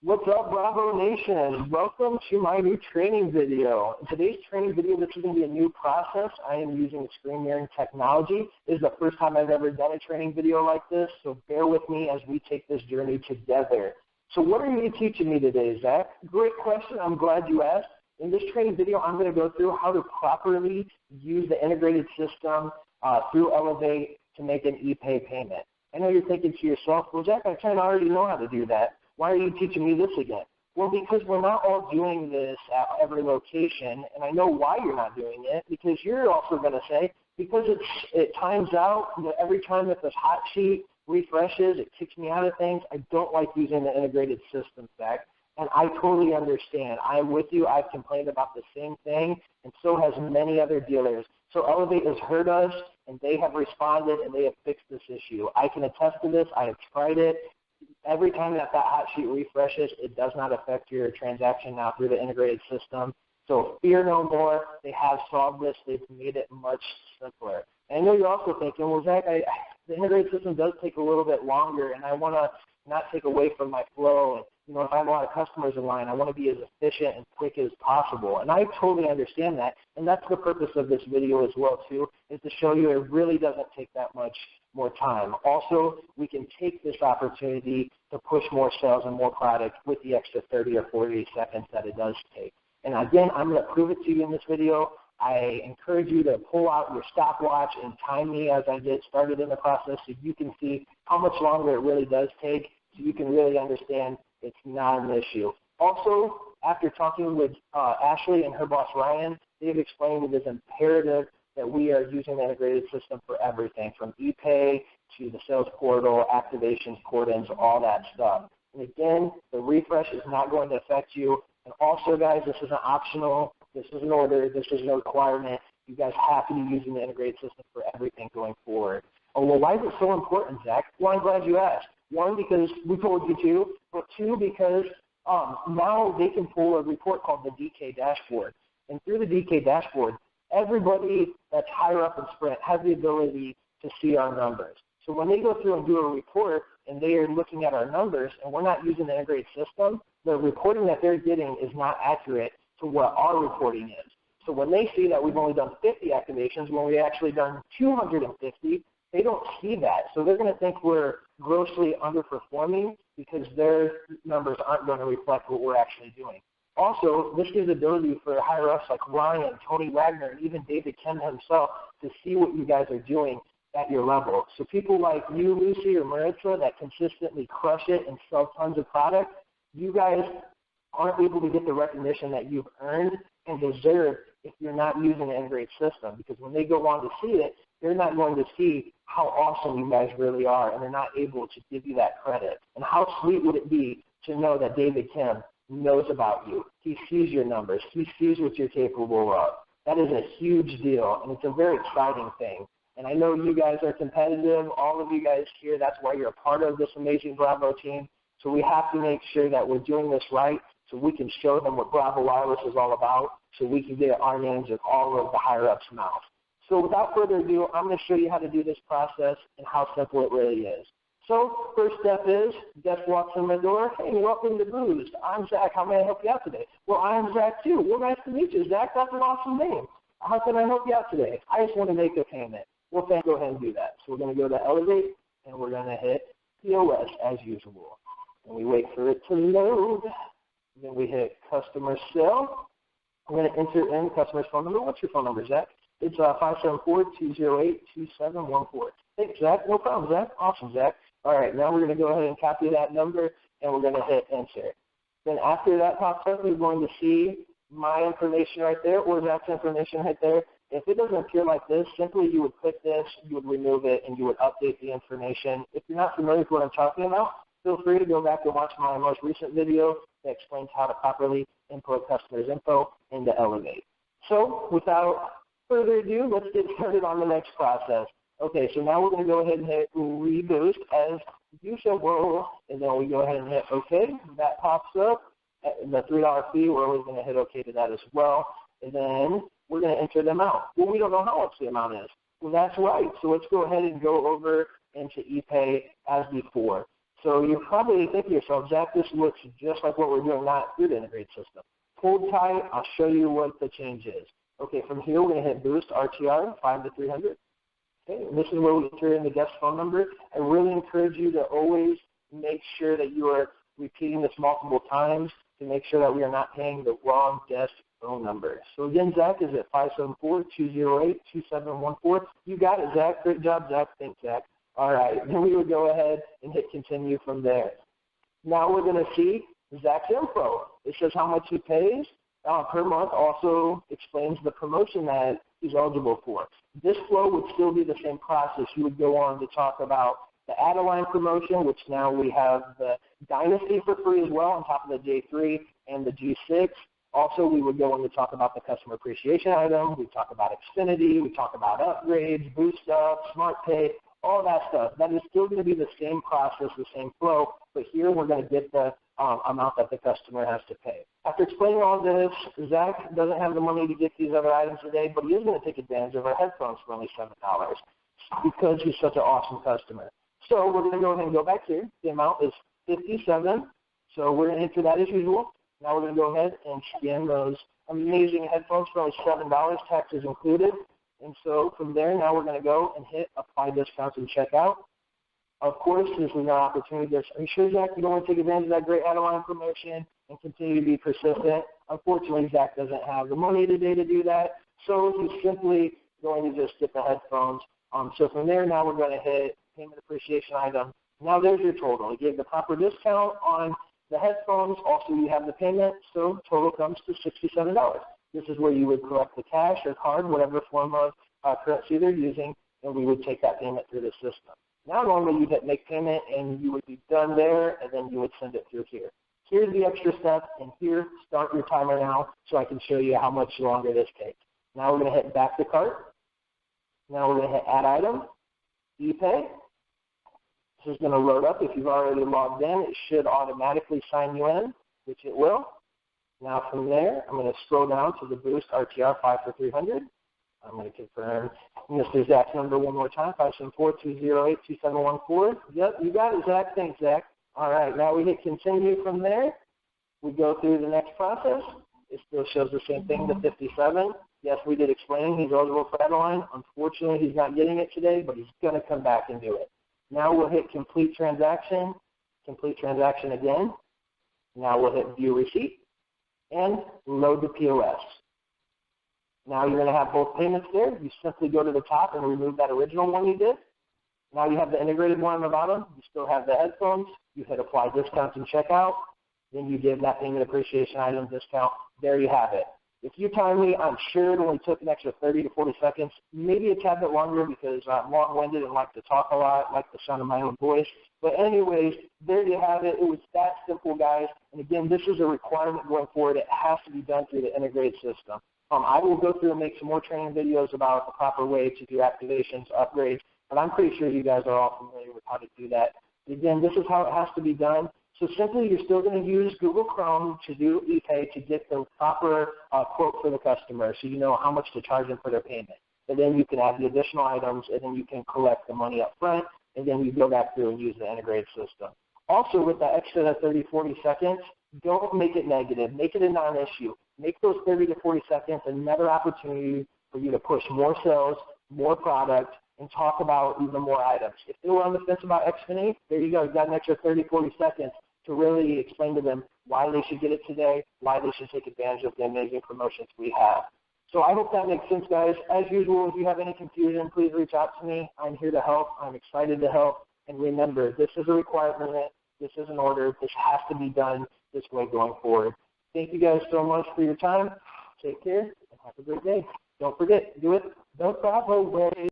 What's up, Bravo Nation? Welcome to my new training video. In today's training video, this is going to be a new process. I am using screen mirroring technology. This is the first time I've ever done a training video like this, so bear with me as we take this journey together. So what are you teaching me today, Zach? Great question. I'm glad you asked. In this training video, I'm going to go through how to properly use the integrated system through Elevate to make an Epay payment. I know you're thinking to yourself, well, Zach, I kind of already know how to do that. Why are you teaching me this again? Well, because we're not all doing this at every location, and I know why you're not doing it, because you're also going to say, because it times out, every time that this hot sheet refreshes, it kicks me out of things. I don't like using the integrated system, Zach, and I totally understand. I'm with you. I've complained about the same thing, and so has many other dealers. So Elevate has heard us, and they have responded, and they have fixed this issue. I can attest to this. I have tried it. Every time that hot sheet refreshes, it does not affect your transaction now through the integrated system. So fear no more. They have solved this. They've made it much simpler. And I know you're also thinking, well, Zach, the integrated system does take a little bit longer, and I want to not take away from my flow. And, if I have a lot of customers in line, I want to be as efficient and quick as possible. And I totally understand that. And that's the purpose of this video as well, too, is to show you it really doesn't take that much more time. Also, we can take this opportunity to push more sales and more product with the extra 30 or 40 seconds that it does take. And again, I'm going to prove it to you in this video. I encourage you to pull out your stopwatch and time me as I get started in the process so you can see how much longer it really does take, so you can really understand it's not an issue. Also, after talking with Ashley and her boss Ryan, they've explained it is imperative that we are using the integrated system for everything, from Epay to the sales portal, activations, port-ins, all that stuff. And again, the refresh is not going to affect you. And also, guys, this isn't optional. This is an order. This is no requirement. You guys have to be using the integrated system for everything going forward. Oh, well, why is it so important, Zach? Well, I'm glad you asked. One, because we told you to, but two, because now they can pull a report called the DK dashboard. And through the DK dashboard, everybody that's higher up in Sprint has the ability to see our numbers. So when they go through and do a report and they are looking at our numbers and we're not using the integrated system, the reporting that they're getting is not accurate to what our reporting is. So when they see that we've only done 50 activations when we actually done 250, they don't see that. So they're going to think we're grossly underperforming because their numbers aren't going to reflect what we're actually doing. Also, this gives the ability for higher-ups like Ryan, Tony Wagner, and even David Kim himself to see what you guys are doing at your level. So people like you, Lucy, or Maritza that consistently crush it and sell tons of product, you guys aren't able to get the recognition that you've earned and deserve if you're not using the integrated system, because when they go on to see it, they're not going to see how awesome you guys really are, and they're not able to give you that credit. And how sweet would it be to know that David Kim knows about you. He sees your numbers. He sees what you're capable of. That is a huge deal, and it's a very exciting thing. And I know you guys are competitive, all of you guys here. That's why you're a part of this amazing Bravo team. So we have to make sure that we're doing this right so we can show them what Bravo Wireless is all about, so we can get our names in all of the higher-ups' mouths. So without further ado, I'm going to show you how to do this process and how simple it really is. So first step is, guest walks in my door. Hey, welcome to Boost. I'm Zach. How may I help you out today? Well, I'm Zach too. Well, nice to meet you, Zach. That's an awesome name. How can I help you out today? I just want to make a payment. Well, thank you. Go ahead and do that. So we're going to go to Elevate, and we're going to hit POS as usual. And we wait for it to load. Then we hit Customer Sale. We're going to enter in customer's phone number. What's your phone number, Zach? It's 574-208-2714. Thanks, Zach. No problem, Zach. Awesome, Zach. All right, now we're going to go ahead and copy that number, and we're going to hit Enter. Then after that pops up, we're going to see my information right there or Zach's information right there. If it doesn't appear like this, simply you would click this, you would remove it, and you would update the information. If you're not familiar with what I'm talking about, feel free to go back and watch my most recent video that explains how to properly input customers' info into Elevate. So without further ado, let's get started on the next process. Okay, so now we're going to go ahead and hit Reboost as usual, and then we go ahead and hit OK. That pops up. The $3 fee, we're always going to hit OK to that as well, and then we're going to enter the amount. Well, we don't know how much the amount is. Well, that's right. So let's go ahead and go over into Epay as before. So you're probably thinking to yourself, Zach, this looks just like what we're doing not through the integrated system. Hold tight. I'll show you what the change is. Okay, from here we're going to hit boost RTR 5 to 300. Okay, and this is where we enter in the guest phone number. I really encourage you to always make sure that you are repeating this multiple times to make sure that we are not paying the wrong guest phone number. So again, Zach is at 574-208-2714. You got it, Zach. Great job, Zach. Thanks, Zach. All right, then we would go ahead and hit continue from there. Now we're going to see Zach's info. It says how much he pays per month, also explains the promotion that he's eligible for. This flow would still be the same process. You would go on to talk about the add-a-line promotion, which now we have the Dynasty for free as well on top of the J3 and the G6. Also, we would go on to talk about the customer appreciation item. We talk about Xfinity. We talk about upgrades, Boost Up, Smart Pay, all that stuff. That is still going to be the same process, the same flow, but here we're going to get the amount that the customer has to pay. After explaining all this, Zach doesn't have the money to get these other items today, but he is going to take advantage of our headphones for only $7 because he's such an awesome customer. So we're going to go ahead and go back here. The amount is $57, so we're going to enter that as usual. Now we're going to go ahead and scan those amazing headphones for only $7, taxes included. And so from there, now we're going to go and hit apply discounts and checkout. Of course, this is an opportunity. Are you sure, Zach, you don't want to take advantage of that great add-a-line promotion and continue to be persistent? Unfortunately, Zach doesn't have the money today to do that, so he's simply going to just get the headphones. So from there, now we're going to hit payment appreciation item. Now there's your total. He gave the proper discount on the headphones. Also, you have the payment, so total comes to $67. This is where you would collect the cash or card, whatever form of currency they're using, and we would take that payment through the system. Now normally you'd hit make payment, and you would be done there, and then you would send it through here. Here's the extra step, and here, start your timer now so I can show you how much longer this takes. Now we're going to hit back to cart. Now we're going to hit add item, Epay. This is going to load up. If you've already logged in, it should automatically sign you in, which it will. Now from there, I'm going to scroll down to the Boost RTR 5 for 300. I'm going to confirm Mr. Zach's number one more time, 574-208-2714. Yep, you got it, Zach. Thanks, Zach. All right, now we hit continue from there. We go through the next process. It still shows the same thing, the 57. Yes, we did explain he's eligible for add-a-line. Unfortunately, he's not getting it today, but he's going to come back and do it. Now we'll hit complete transaction again. Now we'll hit view receipt and load the POS. Now you're going to have both payments there. You simply go to the top and remove that original one you did. Now you have the integrated one on the bottom. You still have the headphones. You hit apply discounts and checkout. Then you give that payment appreciation item discount. There you have it. If you time me, I'm sure it only took an extra 30 to 40 seconds, maybe a tad bit longer because I'm long-winded and like to talk a lot, like the sound of my own voice. But anyways, there you have it. It was that simple, guys. And again, this is a requirement going forward. It has to be done through the integrated system. I will go through and make some more training videos about the proper way to do activations, upgrades, but I'm pretty sure you guys are all familiar with how to do that. Again, this is how it has to be done. So simply, you're still going to use Google Chrome to do Epay to get the proper quote for the customer so you know how much to charge them for their payment. And then you can add the additional items, and then you can collect the money up front, and then you go back through and use the integrated system. Also, with the extra 30, 40 seconds, don't make it negative. Make it a non-issue. Make those 30 to 40 seconds another opportunity for you to push more sales, more product, and talk about even more items. If they were on the fence about Xfinity, there you go. You got an extra 30, 40 seconds to really explain to them why they should get it today, why they should take advantage of the amazing promotions we have. So I hope that makes sense, guys. As usual, if you have any confusion, please reach out to me. I'm here to help. I'm excited to help. And remember, this is a requirement. This is an order. This has to be done this way going forward. Thank you guys so much for your time. Take care and have a great day. Don't forget, do it the Bravo way.